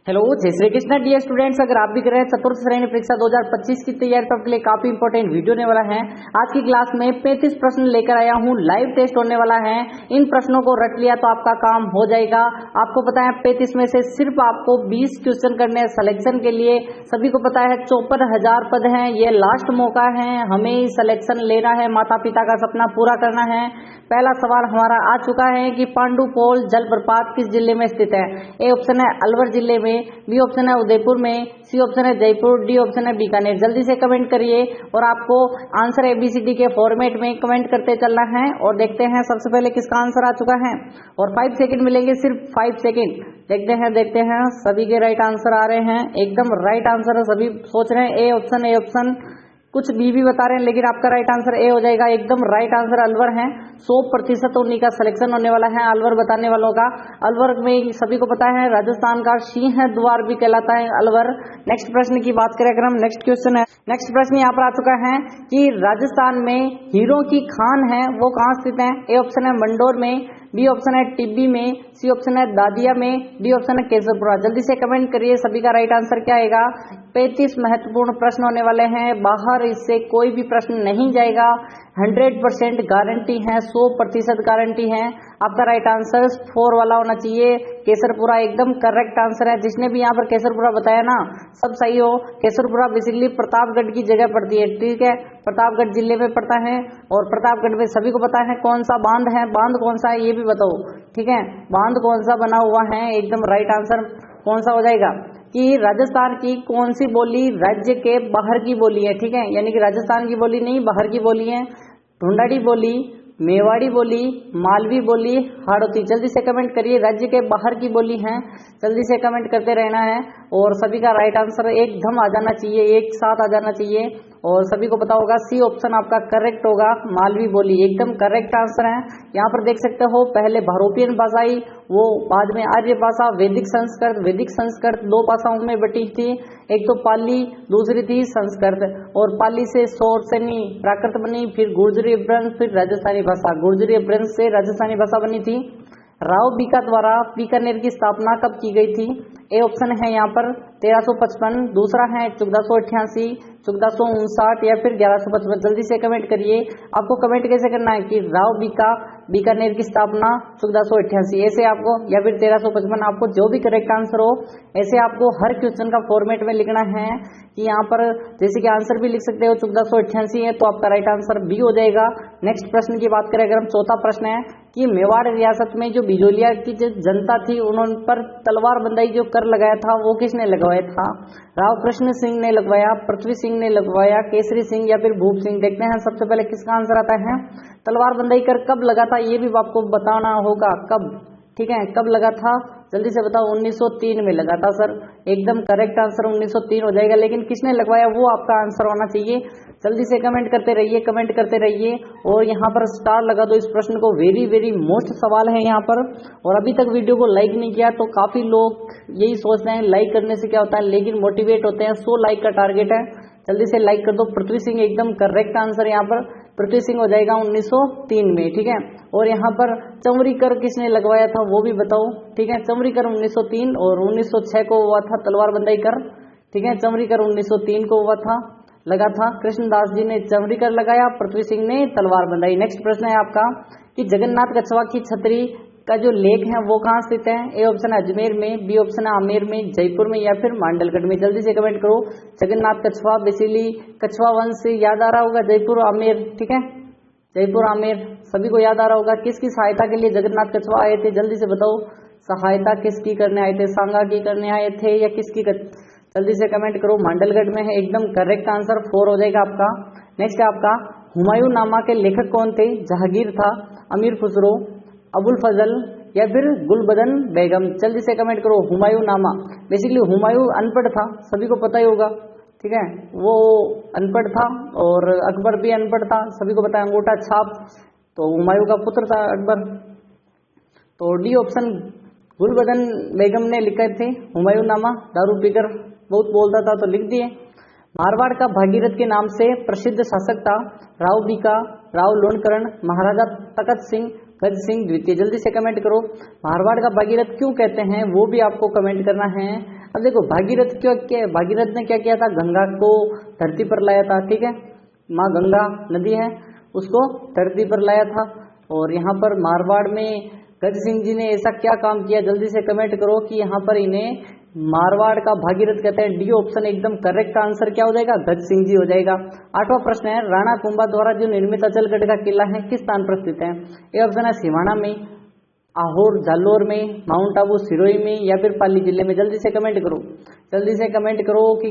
Hello, जय Shri Krishna dear students. अगर आप भी कर रहे हैं चतुर्थ श्रेणी परीक्षा 2025 की तैयारी, तो आपके लिए काफी इंपॉर्टेंट वीडियो होने वाला है। आज की क्लास में 35 प्रश्न लेकर आया हूं, लाइव टेस्ट होने वाला है। इन प्रश्नों को रट लिया तो आपका काम हो जाएगा। आपको पता है 35 में से सिर्फ आपको 20 क्वेश्चन करने हैं सिलेक्शन के लिए। सभी को पता है 54,000 पद हैं, ये लास्ट मौका है, हमें सिलेक्शन लेना है, माता पिता का सपना पूरा करना है। पहला सवाल हमारा आ चुका है कि पांडुपोल जलप्रपात किस जिले में स्थित है। ए ऑप्शन है अलवर जिले में, बी ऑप्शन है उदयपुर में, सी ऑप्शन है जयपुर, डी ऑप्शन है बीकानेर। जल्दी से कमेंट करिए और आपको आंसर ABCD के फॉर्मेट में कमेंट करते चलना है। और देखते हैं सबसे पहले किसका आंसर आ चुका है, और 5 सेकंड मिलेंगे, सिर्फ 5 सेकंड। देखते हैं सभी के राइट आंसर आ रहे हैं, एकदम राइट आंसर है। सभी सोच रहे हैं ए ऑप्शन, कुछ बी बता रहे हैं, लेकिन आपका राइट आंसर ए हो जाएगा। एकदम राइट आंसर अलवर है। 100% उन्हीं का सिलेक्शन होने वाला है अलवर बताने वालों का। अलवर में सभी को पता है राजस्थान का सिंह द्वार भी कहलाता है अलवर। नेक्स्ट प्रश्न की बात करें अगर हम, नेक्स्ट क्वेश्चन है, नेक्स्ट प्रश्न यहाँ पर आ चुका है कि राजस्थान में हीरों की खान है वो कहाँ स्थित है। ए ऑप्शन है मंडोर में, बी ऑप्शन है टिब्बी में, सी ऑप्शन है दादिया में, डी ऑप्शन है केसरपुरा। जल्दी से कमेंट करिए सभी का राइट आंसर क्या आएगा। 35 महत्वपूर्ण प्रश्न होने वाले हैं, बाहर इससे कोई भी प्रश्न नहीं जाएगा। 100% गारंटी है, 100% गारंटी है। आपका राइट आंसर 4 वाला होना चाहिए, केसरपुरा एकदम करेक्ट आंसर है। जिसने भी यहाँ पर केसरपुरा बताया ना, सब सही हो। केसरपुरा बेसिकली प्रतापगढ़ की जगह पड़ती है, ठीक है, प्रतापगढ़ जिले में पड़ता है। और प्रतापगढ़ में सभी को पता है कौन सा बांध है, बांध कौन सा है ये भी बताओ, ठीक है, बांध कौन सा बना हुआ है। एकदम राइट आंसर कौन सा हो जाएगा कि राजस्थान की कौन सी बोली राज्य के बाहर की बोली है, ठीक है, यानी कि राजस्थान की बोली नहीं, बाहर की बोली है। ढूंढाड़ी बोली, मेवाड़ी बोली, मालवी बोली, हाड़ौती। जल्दी से कमेंट करिए, राज्य के बाहर की बोली है, जल्दी से कमेंट करते रहना है। और सभी का राइट आंसर एकदम आ जाना चाहिए, एक साथ आ जाना चाहिए। और सभी को पता होगा सी ऑप्शन आपका करेक्ट होगा, मालवी बोली एकदम करेक्ट आंसर है। यहाँ पर देख सकते हो पहले भारोपियन भाषा आई, वो बाद में आर्य भाषा, वैदिक संस्कृत 2 भाषाओं में बटी थी। एक तो पाली, दूसरी थी संस्कृत। और पाली से सौरसेनी प्राकृत बनी, फिर गुर्जरी अपभ्रंश, फिर राजस्थानी भाषा। गुर्जरी अपभ्रंश से राजस्थानी भाषा बनी थी। राव बीका द्वारा बीकानेर की स्थापना कब की गई थी। ए ऑप्शन है यहाँ पर 1355, दूसरा है 1488, 1459 या फिर 1155। जल्दी से कमेंट करिए। आपको कमेंट कैसे करना है कि राव बीका बीकानेर की स्थापना 1488 ऐसे आपको, या फिर 1355, आपको जो भी करेक्ट आंसर हो ऐसे आपको हर क्वेश्चन का फॉर्मेट में लिखना है। कि यहाँ पर जैसे कि आंसर भी लिख सकते हो 1488 है तो आपका राइट आंसर बी हो जाएगा। नेक्स्ट प्रश्न की बात करें अगर हम, चौथा प्रश्न है कि मेवाड़ रियासत में जो बिजोलिया की जो जनता थी उन्होंने पर तलवार बंदाई जो कर लगाया था वो किसने लगवाया था। राव कृष्ण सिंह ने लगवाया, पृथ्वी सिंह ने लगवाया, केसरी सिंह या फिर भूप सिंह। देखते हैं सबसे पहले किसका आंसर आता है। तलवार बंदाई कर कब लगा था ये भी आपको बताना होगा, कब, ठीक है, कब लगा था जल्दी से बताओ। 1903 में लगा था सर, एकदम करेक्ट आंसर 1903 हो जाएगा। लेकिन किसने लगवाया वो आपका आंसर होना चाहिए। जल्दी से कमेंट करते रहिए, कमेंट करते रहिए। और यहाँ पर स्टार लगा दो इस प्रश्न को, वेरी वेरी मोस्ट सवाल है यहाँ पर। और अभी तक वीडियो को लाइक नहीं किया तो काफी लोग यही सोचते हैं लाइक करने से क्या होता है, लेकिन मोटिवेट होते हैं। 100 लाइक का टारगेट है, जल्दी से लाइक कर दो। पृथ्वी सिंह एकदम करेक्ट आंसर यहाँ पर, पृथ्वी सिंह हो जाएगा 1903 में, ठीक है। और यहाँ पर चमरी कर किसने लगवाया था वो भी बताओ, ठीक है। चमरी कर 1903 और 1906 को हुआ था तलवार बंदाई कर, ठीक है। चमरी कर 1903 को हुआ था, लगा था। कृष्णदास जी ने चमरी कर लगाया, पृथ्वी सिंह ने तलवार बंदाई। नेक्स्ट प्रश्न है आपका कि जगन्नाथ कछवा की छतरी का जो लेख है वो कहाँ स्थित है। ए ऑप्शन है अजमेर में, बी ऑप्शन है आमेर में, जयपुर में या फिर मांडलगढ़ में। जल्दी से कमेंट करो। जगन्नाथ कछवा बेसिकली कछवा वंश से याद आ रहा होगा, जयपुर आमेर, ठीक है, जयपुर आमेर सभी को याद आ रहा होगा। किसकी सहायता के लिए जगन्नाथ कछवा आए थे जल्दी से बताओ। सहायता किसकी करने आए थे, सांगा की करने आए थे या किसकी जल्दी से कमेंट करो। मांडलगढ़ में है, एकदम करेक्ट आंसर 4 हो जाएगा आपका। नेक्स्ट है आपका हुमायूं नामा के लेखक कौन थे। जहांगीर था, अमीर खुसरो, अबुल फजल या फिर गुलबदन बेगम। जल्दी से कमेंट करो। हुमायूं नामा बेसिकली हुमायूं अनपढ़ था, सभी को पता ही होगा, ठीक है, वो अनपढ़ था और अकबर भी अनपढ़ था, सभी को पता है। अंगूठा छाप तो हुमायूं का पुत्र था अकबर। तो डी ऑप्शन गुलबदन बेगम ने लिखे थे हुमायूं नामा। दारू पीकर बहुत बोलता था तो लिख दिए। मारवाड़ का भागीरथ के नाम से प्रसिद्ध शासक था राव बीका, राव लोणकरण, महाराजा तखत सिंह, गज सिंह द्वितीय। जल्दी से कमेंट करो। मारवाड़ का भागीरथ क्यों कहते हैं वो भी आपको कमेंट करना है। अब देखो भागीरथ भागीरथ ने क्या किया था, गंगा को धरती पर लाया था, ठीक है, माँ गंगा नदी है उसको धरती पर लाया था। और यहाँ पर मारवाड़ में गज सिंह जी ने ऐसा क्या काम किया, जल्दी से कमेंट करो कि यहाँ पर इन्हें मारवाड़ का भागीरथ कहते हैं। डी ऑप्शन एकदम करेक्ट आंसर क्या हो जाएगा, गज सिंह जी हो जाएगा। 8वां प्रश्न है, राणा कुंभा द्वारा जो निर्मित अचलगढ़ का किला है किस स्थान पर स्थित है। ए ऑप्शन है सिवाना में, आहोर जालोर में, माउंट आबू सिरोही में, या फिर पाली जिले में। जल्दी से कमेंट करो, जल्दी से कमेंट करो कि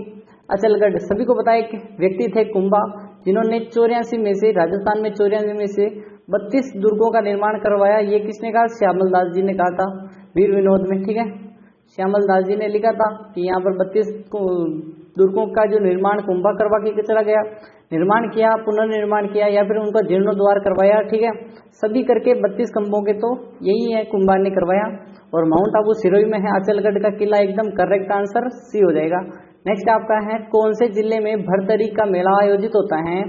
अचलगढ़। सभी को पता है एक व्यक्ति थे कुंभा, जिन्होंने 84 में से, राजस्थान में 84 में से 32 दुर्गों का निर्माण करवाया। ये किसने कहा, श्यामल दास जी ने कहा था वीर विनोद में, ठीक है। श्यामल दास जी ने लिखा था कि यहाँ पर 32 दुर्गों का जो निर्माण कुंभा करवा के चला गया, निर्माण किया, पुनर्निर्माण किया, या फिर उनका जीर्णोद्वार करवाया, ठीक है। सभी करके 32 खंभों के तो यही है, कुंभा ने करवाया। और माउंट आबू सिरोही में है अचलगढ़ का किला, एकदम करेक्ट आंसर सी हो जाएगा। नेक्स्ट आपका है, कौन से जिले में भरतरी का मेला आयोजित होता है।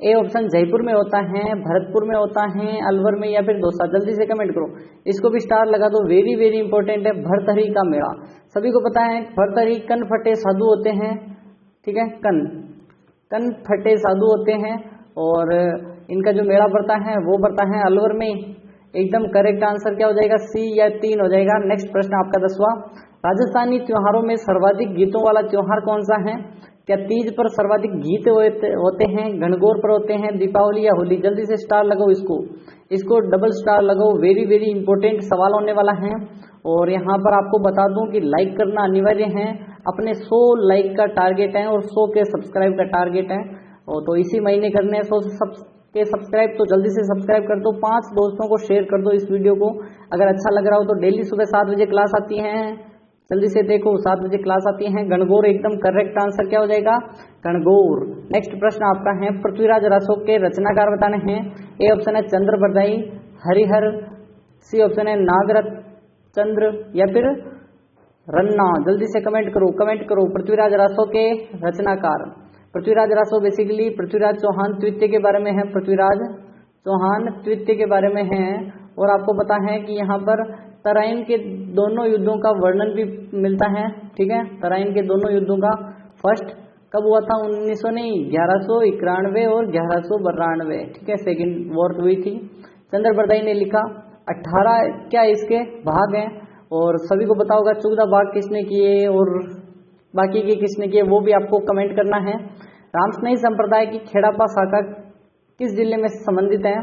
ए ऑप्शन जयपुर में होता है, भरतपुर में होता है, अलवर में, या फिर दौसा। जल्दी से कमेंट करो, इसको भी स्टार लगा दो, वेरी वेरी इंपॉर्टेंट है भरतरी का मेला। सभी को पता है भरतरी कन फटे साधु होते हैं, ठीक है, कन फटे साधु होते हैं। और इनका जो मेला पड़ता है वो पड़ता है अलवर में। एकदम करेक्ट आंसर क्या हो जाएगा, सी या 3 हो जाएगा। नेक्स्ट प्रश्न आपका 10वां, राजस्थानी त्योहारों में सर्वाधिक गीतों वाला त्योहार कौन सा है। क्या तीज पर सर्वाधिक गीत होते हैं, गणगौर पर होते हैं, दीपावली या होली। जल्दी से स्टार लगाओ, इसको डबल स्टार लगाओ, वेरी वेरी इंपॉर्टेंट सवाल होने वाला है। और यहाँ पर आपको बता दूं कि लाइक करना अनिवार्य है, अपने 100 लाइक का टारगेट है और 100 के सब्सक्राइब का टारगेट है। और तो इसी महीने करने हैं 100 के सब्सक्राइब, तो जल्दी से सब्सक्राइब कर दो, 5 दोस्तों को शेयर कर दो इस वीडियो को। अगर अच्छा लग रहा हो तो डेली सुबह 7 बजे क्लास आती है, जल्दी से देखो 7 बजे क्लास आती है। गणगौर एकदम करेक्ट आंसर क्या हो जाएगा, गणगौर। नेक्स्ट प्रश्न आपका है, पृथ्वीराज रासो के रचनाकार बताने हैं। ए ऑप्शन है चंद्र बरदाई, हरिहर, सी ऑप्शन है नागरथ चंद्र, या फिर रन्ना। जल्दी से कमेंट करो पृथ्वीराज रासो के रचनाकार। पृथ्वीराज रासो बेसिकली पृथ्वीराज चौहान द्वितीय के बारे में है, पृथ्वीराज चौहान द्वितीय के बारे में है। और आपको पता है कि यहाँ पर तराइन के दोनों युद्धों का वर्णन भी मिलता है, ठीक है। तराइन के दोनों युद्धों का फर्स्ट कब हुआ था, 1191 और 1192, ठीक है, सेकंड वॉर हुई थी। चंद्र बरदाई ने लिखा। 18 क्या इसके भाग हैं, और सभी को पता होगा 14 भाग किसने किए और बाकी के किसने किए, वो भी आपको कमेंट करना है। रामस्नेही संप्रदाय की खेड़ापा शाखा किस जिले में संबंधित है।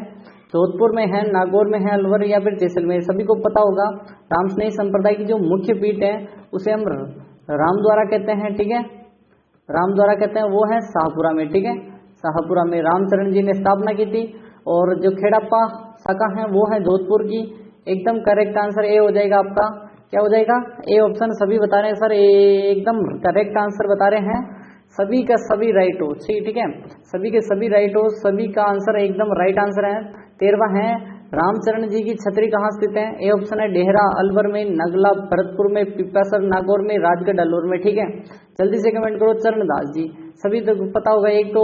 जोधपुर में है, नागौर में है, अलवर, या फिर जैसलमेर। सभी को पता होगा रामस्नेही संप्रदाय की जो मुख्य पीठ है उसे हम रामद्वारा कहते हैं, ठीक है, रामद्वारा कहते हैं, वो है शाहपुरा में, ठीक है। शाहपुरा में रामचरण जी ने स्थापना की थी। और जो खेड़ापा शाखा है वो है जोधपुर की। एकदम करेक्ट आंसर ए हो जाएगा आपका, क्या हो जाएगा, ए ऑप्शन। सभी बता रहे हैं सर एकदम करेक्ट आंसर बता रहे हैं, सभी का सभी राइट हो, ठीक है, सभी के सभी राइट हो, सभी का आंसर एकदम राइट आंसर है। 13वां है, रामचरण जी की छतरी कहाँ स्थित है। ए ऑप्शन है डेहरा अलवर में, नगला भरतपुर में, पिपासर नागौर में, राजगढ़ अलवर में, ठीक है। जल्दी से कमेंट करो चरणदास जी। सभी तो पता होगा, एक तो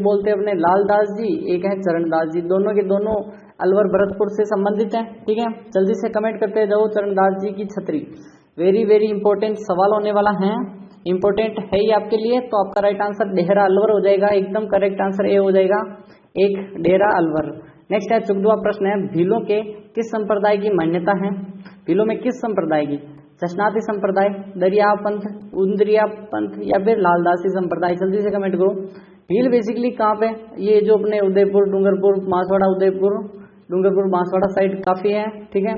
बोलते अपने लालदास जी, एक है चरणदास जी, दोनों के दोनों अलवर भरतपुर से संबंधित हैं, ठीक है। जल्दी से कमेंट करते जाओ चरणदास जी की छतरी। वेरी वेरी इंपॉर्टेंट सवाल होने वाला है, इंपॉर्टेंट है ही आपके लिए। तो आपका राइट आंसर डेहरा अलवर हो जाएगा, एकदम करेक्ट आंसर ए हो जाएगा, एक डेहरा अलवर। नेक्स्ट है 14वां प्रश्न है, भीलों के किस संप्रदाय की मान्यता है। भीलों में किस संप्रदाय की, जशनाथी संप्रदाय, दरिया पंथ, उंदरिया पंथ, या फिर लालदासी संप्रदाय। जल्दी से कमेंट करो। भील बेसिकली कहाँ पे, ये जो अपने उदयपुर, डूंगरपुर, बांसवाड़ा, उदयपुर, डूंगरपुर, बांसवाड़ा साइड काफी है, ठीक है।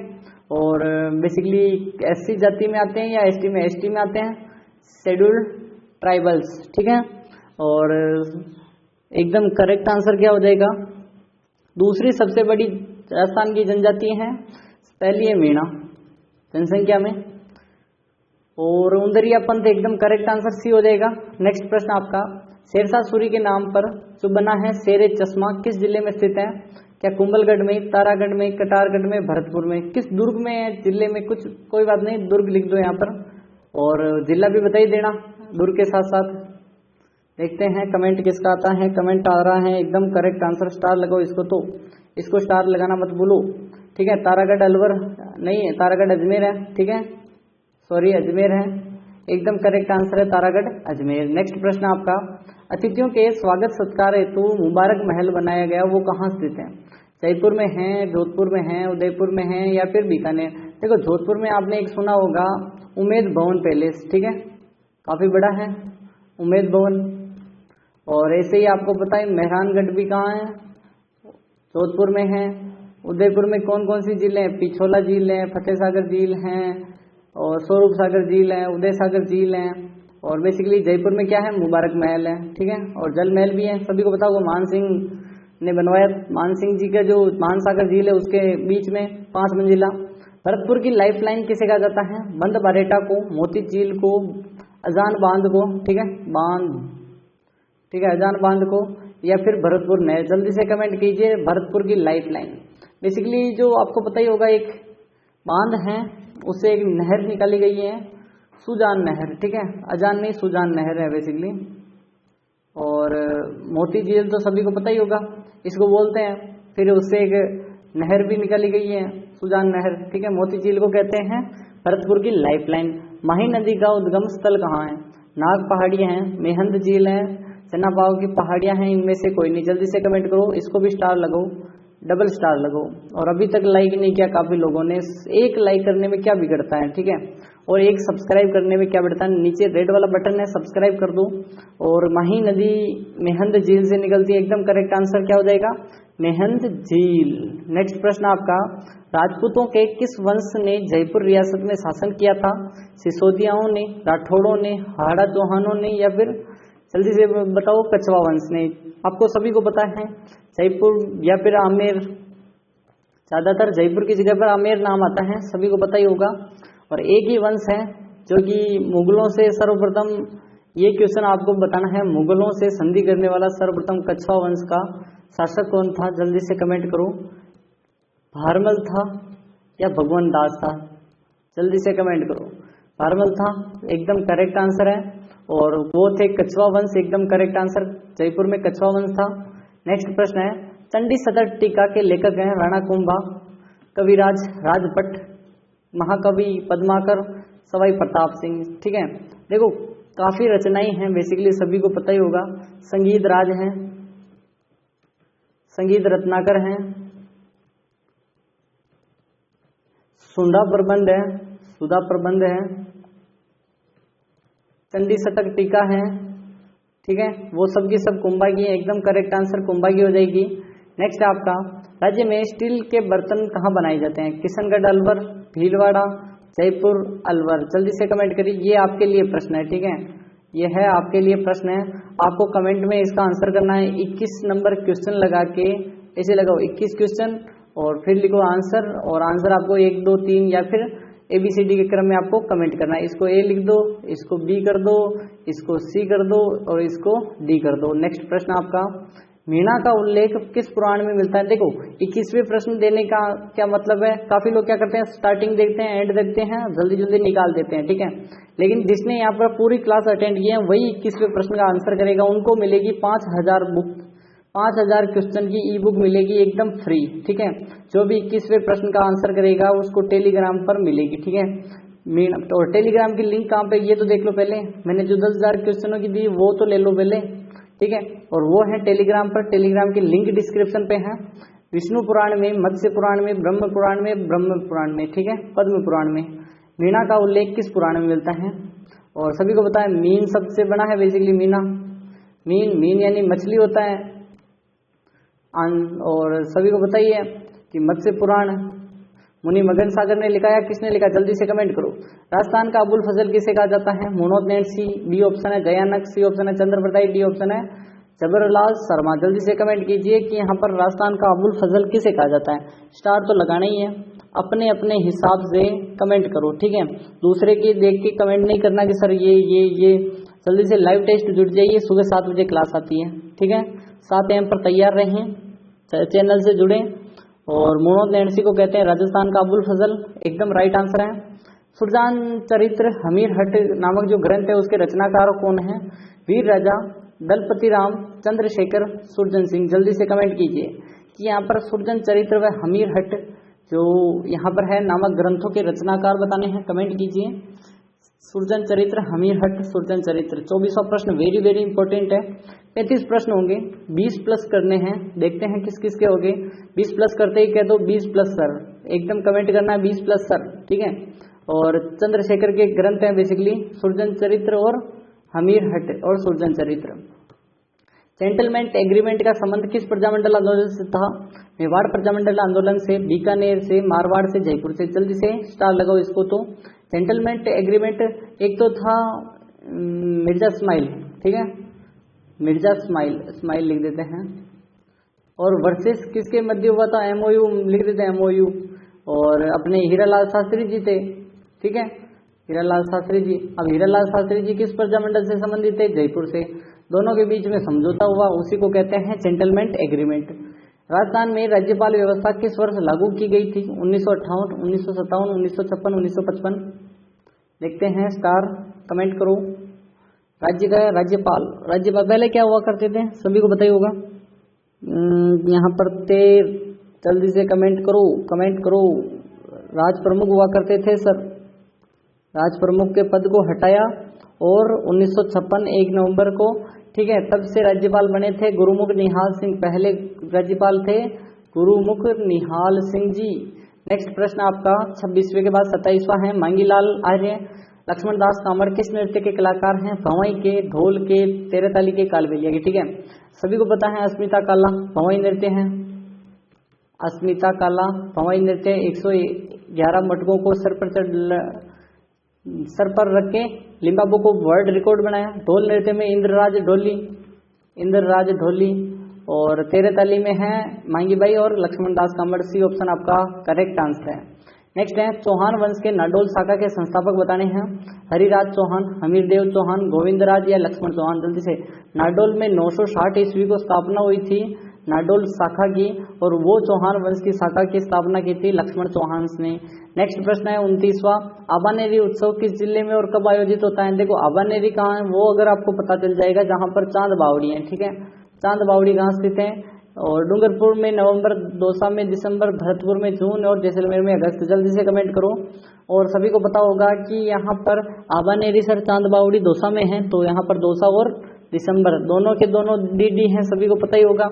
और बेसिकली एससी जाति में आते हैं या एसटी में आते हैं, शेड्यूल्ड ट्राइबल्स, ठीक है। और एकदम करेक्ट आंसर क्या हो जाएगा, दूसरी सबसे बड़ी राजस्थान की जनजाति है, पहली है मीणा जनसंख्या में, और उंदरिया पंथ एकदम करेक्ट आंसर सी हो जाएगा। नेक्स्ट प्रश्न आपका, शेरशाह सूरी के नाम पर जो बना है शेर चश्मा किस जिले में स्थित है। क्या कुंभलगढ़ में, तारागढ़ में, कटारगढ़ में, भरतपुर में, किस दुर्ग में है, जिले में, कुछ कोई बात नहीं, दुर्ग लिख दो यहाँ पर, और जिला भी बता ही देना दुर्ग के साथ साथ। देखते हैं कमेंट किसका आता है, कमेंट आ रहा है, एकदम करेक्ट आंसर, स्टार लगाओ इसको, तो इसको स्टार लगाना मत भूलो, ठीक है। तारागढ़ अलवर नहीं है, तारागढ़ अजमेर है, ठीक है, सॉरी अजमेर है। एकदम करेक्ट आंसर है तारागढ़ अजमेर। नेक्स्ट प्रश्न आपका, अतिथियों के स्वागत सत्कार हेतु मुबारक महल बनाया गया, वो कहाँ स्थित है? जयपुर में है, जोधपुर में है, उदयपुर में है या फिर बीकानेर? देखो जोधपुर में आपने एक सुना होगा उमेद भवन पैलेस, ठीक है, काफी बड़ा है उमेद भवन। और ऐसे ही आपको पता है मेहरानगढ़ भी कहाँ है? जोधपुर में है। उदयपुर में कौन कौन सी झीलें हैं? पिछोला झील है, फतेह सागर झील है और स्वरूप सागर झील है, उदय सागर झील है। और बेसिकली जयपुर में क्या है? मुबारक महल है, ठीक है, और जल महल भी है। सभी को पता होगा मान सिंह ने बनवाया, मान सिंह जी का जो मान सागर झील है उसके बीच में 5 मंजिला। भरतपुर की लाइफलाइन किसे कहा जाता है? बंद बारेटा को, मोती झील को, अजान बांध को, ठीक है, बांध, ठीक है, अजान बांध को, या फिर भरतपुर नहर। जल्दी से कमेंट कीजिए भरतपुर की लाइफलाइन। बेसिकली जो आपको पता ही होगा एक बांध है उससे एक नहर निकाली गई है, सुजान नहर, ठीक है, अजान नहीं सुजान नहर है बेसिकली। और मोती झील तो सभी को पता ही होगा, इसको बोलते हैं। फिर उससे एक नहर भी निकाली गई है, सुजान नहर, ठीक है, मोती झील को कहते हैं भरतपुर की लाइफलाइन। माही नदी का उद्गम स्थल कहाँ है? नाग पहाड़ियाँ हैं, मेहंद झील है, चन्ना पाव की पहाड़ियाँ हैं, इनमें से कोई नहीं। जल्दी से कमेंट करो, इसको भी स्टार लगाओ, डबल स्टार लगाओ। और अभी तक लाइक नहीं किया काफ़ी लोगों ने, एक लाइक करने में क्या बिगड़ता है, ठीक है, और एक सब्सक्राइब करने में क्या बिगड़ता है? नीचे रेड वाला बटन है, सब्सक्राइब कर दो। और माही नदी मेहंद झील से निकलती है, एकदम करेक्ट आंसर क्या हो जाएगा? मेहंद झील। नेक्स्ट प्रश्न आपका, राजपूतों के किस वंश ने जयपुर रियासत में शासन किया था? सिसोदियाओं ने, राठौड़ों ने, हाड़ा चौहानों ने, या फिर जल्दी से बताओ कछवा वंश ने? आपको सभी को पता है जयपुर या फिर आमेर, ज़्यादातर जयपुर की जगह पर आमेर नाम आता है, सभी को पता ही होगा। और एक ही वंश है जो कि मुगलों से सर्वप्रथम, ये क्वेश्चन आपको बताना है, मुगलों से संधि करने वाला सर्वप्रथम कछवा वंश का शासक कौन था? जल्दी से कमेंट करो, भारमल था या भगवान दास था? जल्दी से कमेंट करो, भारमल था, एकदम करेक्ट आंसर है। और वो थे कछवा वंश, एकदम करेक्ट आंसर, जयपुर में कछवा वंश था। नेक्स्ट प्रश्न है, चंडी सदर टीका के लेखक हैं राणा कुंभा, कविराज राजभट्ट, महाकवि पद्माकर, सवाई प्रताप सिंह, ठीक है। देखो काफी रचनाएं हैं, बेसिकली सभी को पता ही होगा। संगीत राज हैं, संगीत रत्नाकर हैं, सुधा प्रबंध है, सुधा प्रबंध है, चंडी शतक टीका है, ठीक है, वो सब की सब कुंभा की है, एकदम करेक्ट आंसर कुंभा की हो जाएगी। नेक्स्ट आपका, राज्य में स्टील के बर्तन कहाँ बनाए जाते हैं? किशनगढ़, अलवर, भीलवाड़ा, जयपुर, अलवर। जल्दी से कमेंट करिए, ये आपके लिए प्रश्न है, ठीक है, ये है आपके लिए प्रश्न है। आपको कमेंट में इसका आंसर करना है, 21 नंबर क्वेश्चन लगा के ऐसे लगाओ 21 क्वेश्चन और फिर लिखो आंसर। और आंसर आपको 1 2 3 या फिर ABCD के क्रम में आपको कमेंट करना है। इसको A लिख दो, इसको B कर दो, इसको C कर दो और इसको D कर दो। नेक्स्ट प्रश्न आपका, मीणा का उल्लेख किस पुराण में मिलता है? देखो 21वें प्रश्न देने का क्या मतलब है, काफी लोग क्या करते हैं स्टार्टिंग देखते हैं, एंड देखते हैं, जल्दी जल्दी निकाल देते हैं, ठीक है। लेकिन जिसने यहाँ पर पूरी क्लास अटेंड की है वही 21वें प्रश्न का आंसर करेगा, उनको मिलेगी 5000 बुक, 5000 क्वेश्चन की ई बुक मिलेगी एकदम फ्री, ठीक है। जो भी 21वें प्रश्न का आंसर करेगा उसको टेलीग्राम पर मिलेगी, ठीक है। और टेलीग्राम की लिंक कहाँ पे, ये तो देख लो पहले, मैंने जो 10,000 क्वेश्चनों की दी वो तो ले लो पहले, ठीक है। और वो है टेलीग्राम पर, टेलीग्राम की लिंक डिस्क्रिप्शन पे है। विष्णु पुराण में, मत्स्य पुराण में, ब्रह्म पुराण में, ब्रह्म पुराण में, ठीक है, पद्म पुराण में मीना का उल्लेख किस पुराण में मिलता है? और सभी को पता है मीन सबसे बड़ा है बेसिकली, मीना, मीन यानी मछली होता है। और सभी को पता ही है कि मत्स्य पुराण मुनि मगन सागर ने लिखा है, किसने लिखा? जल्दी से कमेंट करो। राजस्थान का अबुल फजल किसे कहा जाता है? मोनोद नैन्सी, बी ऑप्शन है, जयानक, सी ऑप्शन है, चंद्र प्रताप, डी ऑप्शन है, जबरलाल शर्मा। जल्दी से कमेंट कीजिए कि यहाँ पर राजस्थान का अबुल फजल किसे कहा जाता है। स्टार तो लगाना ही है, अपने अपने हिसाब से कमेंट करो, ठीक है। दूसरे की देख के कमेंट नहीं करना कि सर ये। जल्दी से लाइव टेस्ट जुड़ जाइए, सुबह 7 बजे क्लास आती है, ठीक है। 7 AM पर तैयार रहें, चैनल से जुड़ें। और मोनोद नैन्सी को कहते हैं राजस्थान का अबुल फजल, एकदम राइट आंसर है। सुरजान चरित्र हमीर हट नामक जो ग्रंथ है उसके रचनाकार कौन है? वीर राजा, दलपति राम, चंद्रशेखर, सुरजन सिंह। जल्दी से कमेंट कीजिए कि यहाँ पर सुरजन चरित्र व हमीर हट जो यहाँ पर है नामक ग्रंथों के रचनाकार बताने हैं, कमेंट कीजिए। सुरजन चरित्र, हमीरहट सुरजन चरित्र। 24वां प्रश्न वेरी वेरी इंपॉर्टेंट है। 35 प्रश्न होंगे, 20 प्लस करने हैं, देखते हैं किस किस के होंगे। 20 प्लस करते ही कह दो 20 प्लस सर, एकदम कमेंट करना है 20 प्लस सर, ठीक है। और चंद्रशेखर के ग्रंथ हैं बेसिकली सुरजन चरित्र और हमीरहट और सुरजन चरित्र। जेंटलमैन एग्रीमेंट का संबंध किस प्रजामंडल आंदोलन से था? मेवाड़ प्रजामंडल आंदोलन से, बीकानेर से, मारवाड़ से, जयपुर से। जल्दी से स्टार लगाओ इसको। तो जेंटलमैन एग्रीमेंट एक तो था मिर्जा स्माइल, ठीक है, मिर्जा स्माइल लिख देते हैं। और वर्सेस किसके मध्य हुआ था? एमओयू लिख देते हैं, एमओयू। और अपने हीरालाल शास्त्री जी थे, ठीक है, हीरालाल शास्त्री जी। अब हीरालाल शास्त्री जी किस प्रजामंडल से संबंधित थे? जयपुर से। दोनों के बीच में समझौता हुआ, उसी को कहते हैं जेंटलमैन एग्रीमेंट। राजस्थान में राज्यपाल व्यवस्था किस वर्ष लागू की गई थी? 1958, 1957, 1956, 1955। देखते हैं स्टार, कमेंट करो। राज्य का राज्यपाल पहले क्या हुआ करते थे? सभी को पता ही होगा। यहाँ पर जल्दी से कमेंट करो। राज प्रमुख हुआ करते थे सर। राज प्रमुख के पद को हटाया और 1956 1 नवंबर को, ठीक है, तब से राज्यपाल बने थे गुरुमुख निहाल सिंह। पहले राज्यपाल थे गुरुमुख निहाल सिंह जी। नेक्स्ट प्रश्न आपका 26वें के बाद 27वां है। मांगीलाल आर्य, लक्ष्मण दास कामड़ किस नृत्य के कलाकार हैं? भंवई के, ढोल के, तेरताली के, कालबेलिया के, ठीक है। सभी को पता है अस्मिता काला भंवई नृत्य है। अस्मिता काला भंवई नृत्य 111 मटकों को सर पर रख के लिम्बाबो को वर्ल्ड रिकॉर्ड बनाया। ढोल नृत्य में इंद्रराज ढोली और तेरताली में है मांगी बाई और लक्ष्मण दास कामड़। सी ऑप्शन आपका करेक्ट आंसर है। नेक्स्ट है चौहान वंश के नाडोल शाखा के संस्थापक बताने हैं। हरिराज चौहान, हमीरदेव चौहान, गोविंदराज या लक्ष्मण चौहान। जल्दी से। नाडोल में 960 ईस्वी को स्थापना हुई थी नाडोल शाखा की, और वो चौहान वंश की शाखा की स्थापना की थी लक्ष्मण चौहान ने। नेक्स्ट प्रश्न है 29वां। आबानेरी उत्सव किस जिले में और कब आयोजित होता है? देखो आबानेरी कहाँ है वो अगर आपको पता चल जाएगा, जहाँ पर चांद बावड़ी है, ठीक है। चांद बावड़ी कहाँ स्थित है? और डूंगरपुर में नवंबर, दौसा में दिसंबर, भरतपुर में जून और जैसलमेर में अगस्त। जल्दी से कमेंट करो। और सभी को पता होगा कि यहाँ पर आबानेरी सर चांद बावड़ी दौसा में है, तो यहाँ पर दौसा और दिसंबर दोनों के दोनों डी हैं, सभी को पता ही होगा।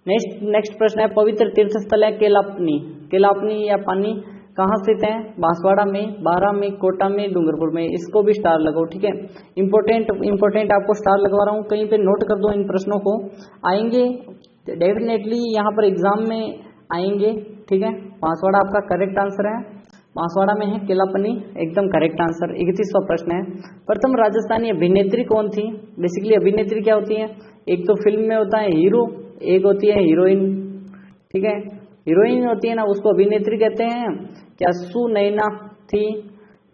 नेक्स्ट प्रश्न है पवित्र तीर्थ स्थल है केलापनी या पानी कहाँ स्थित है? बांसवाड़ा में, बारा में, कोटा में, डूंगरपुर में। इसको भी स्टार लगाओ, ठीक है। इंपॉर्टेंट आपको स्टार लगवा रहा हूँ, कहीं पे नोट कर दो। इन प्रश्नों को आएंगे डेफिनेटली यहाँ पर एग्जाम में आएंगे, ठीक है। बांसवाड़ा आपका करेक्ट आंसर है, बांसवाड़ा में है केलापनी, एकदम करेक्ट आंसर। 31वां प्रश्न है प्रथम राजस्थानी अभिनेत्री कौन थी? बेसिकली अभिनेत्री क्या होती है? एक तो फिल्म में होता है हीरो, एक होती है हीरोइन, ठीक है। हीरोइन होती है ना, उसको अभिनेत्री कहते हैं। क्या सुनैना थी,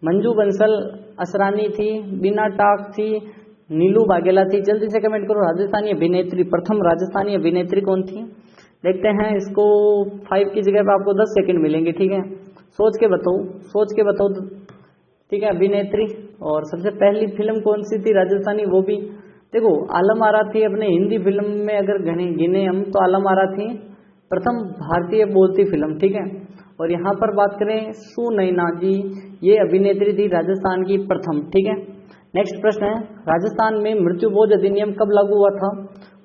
मंजू बंसल असरानी थी, बीना टाक थी, नीलू बाघेला थी? जल्दी से कमेंट करो। राजस्थानी अभिनेत्री, प्रथम राजस्थानी अभिनेत्री कौन थी? देखते हैं इसको। 5 की जगह पर आपको 10 सेकंड मिलेंगे, ठीक है। सोच के बताओ, ठीक है। अभिनेत्री। और सबसे पहली फिल्म कौन सी थी राजस्थानी? वो भी देखो आलम आरा थी। अपने हिंदी फिल्म में अगर गिने हम तो आलम आरा थी प्रथम भारतीय बोलती फिल्म, ठीक है। और यहाँ पर बात करें सुनैना जी, ये अभिनेत्री थी राजस्थान की प्रथम, ठीक है। नेक्स्ट प्रश्न है राजस्थान में मृत्युभोज अधिनियम कब लागू हुआ था?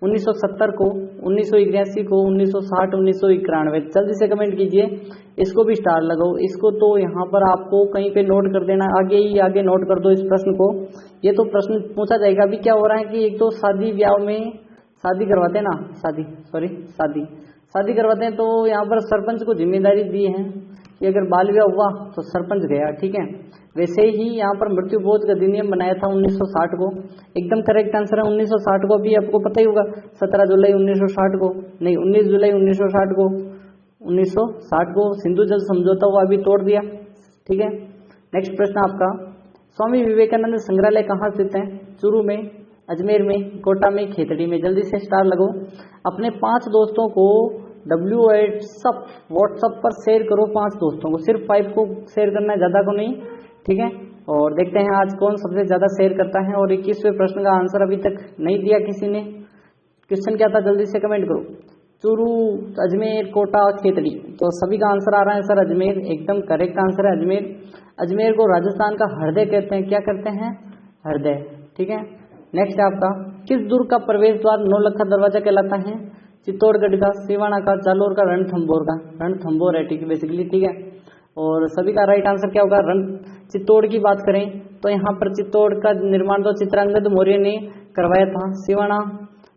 1970 को, 1981 को, 1960, 1991। जल्दी से कमेंट कीजिए। इसको भी स्टार लगाओ। इसको तो यहाँ पर आपको कहीं पे नोट कर देना, आगे नोट कर दो इस प्रश्न को। ये तो प्रश्न पूछा जाएगा। अभी क्या हो रहा है कि एक तो शादी ब्याह में शादी करवाते हैं ना, शादी करवाते हैं, तो यहाँ पर सरपंच को जिम्मेदारी दी है कि अगर बाल विवाह हुआ तो सरपंच गया, ठीक है। वैसे ही यहाँ पर मृत्युभोज का अधिनियम बनाया था 1960 को, एकदम करेक्ट आंसर है 1960 को। अभी आपको पता ही होगा 17 जुलाई 1960 को, नहीं 19 जुलाई 1960 को, 1960 को सिंधु जल समझौता हुआ, अभी तोड़ दिया, ठीक है। नेक्स्ट प्रश्न आपका स्वामी विवेकानंद संग्रहालय कहाँ स्थित है? चूरू में, अजमेर में, कोटा में, खेतड़ी में। जल्दी से स्टार लगाओ। अपने 5 दोस्तों को व्हाट्सअप पर शेयर करो। 5 दोस्तों को, सिर्फ 5 को शेयर करना है, ज़्यादा को नहीं, ठीक है। और देखते हैं आज कौन सबसे ज़्यादा शेयर करता है। और 21वें प्रश्न का आंसर अभी तक नहीं दिया किसी ने। क्वेश्चन क्या था? जल्दी से कमेंट करो। चूरू, अजमेर, कोटा, खेतड़ी। तो सभी का आंसर आ रहा है सर अजमेर, एकदम करेक्ट आंसर है अजमेर। अजमेर को राजस्थान का हृदय कहते हैं, क्या करते हैं? हृदय, ठीक है। नेक्स्ट है आपका, किस दुर्ग का प्रवेश द्वार नौलखा दरवाजा कहलाता है? चित्तौड़गढ़ का, सिवाना का, जालोर का, रणथंभौर का। रणथंभौर है, ठीक है बेसिकली, ठीक है। और सभी का राइट आंसर क्या होगा? चित्तौड़ की बात करें तो यहाँ पर चित्तौड़ का निर्माण तो चित्रांगद मौर्य ने करवाया था। सिवाना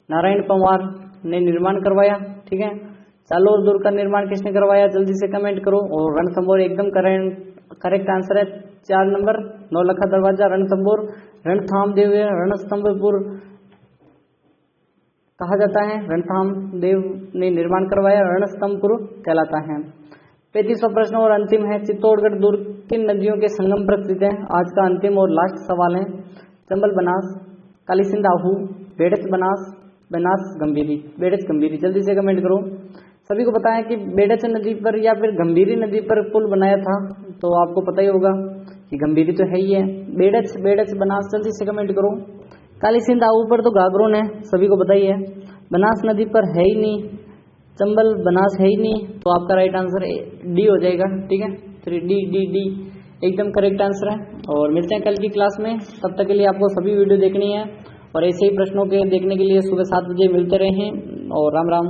नारायण पंवार ने निर्माण करवाया, ठीक है। जालोर दुर्ग का निर्माण किसने करवाया? जल्दी से कमेंट करो। और रणथंभौर एकदम करेक्ट आंसर है। 4 नंबर, नौलखा दरवाजा, रणथंभौर। रणथामदेव रणस्तंभपुर कहा जाता है, रणथामदेव ने निर्माण करवाया, रणस्तंभपुर कहलाता है। 35वां प्रश्न और अंतिम है, चित्तौड़गढ़ दुर्ग किन नदियों के संगम पर स्थित है? आज का अंतिम और लास्ट सवाल है। चंबल बनास, कालीसिंध आहू, बेड़च बनास, बनास गंभीरी, बेड़च गंभीरी। जल्दी से कमेंट करो। सभी को पता है कि बेड़च नदी पर या फिर गंभीरी नदी पर पुल बनाया था, तो आपको पता ही होगा कि गंभीरी तो है ही है। बेड़च बनास, जल्दी से कमेंट करो। कालीसिंध आहू पर तो गागरोन है, सभी को पता ही है। बनास नदी पर है ही नहीं, चंबल बनास है ही नहीं, तो आपका राइट आंसर डी हो जाएगा, ठीक है। 3D एकदम करेक्ट आंसर है। और मिलते हैं कल की क्लास में, तब तक के लिए आपको सभी वीडियो देखनी है और ऐसे ही प्रश्नों के देखने के लिए सुबह 7 बजे मिलते रहें। और राम राम।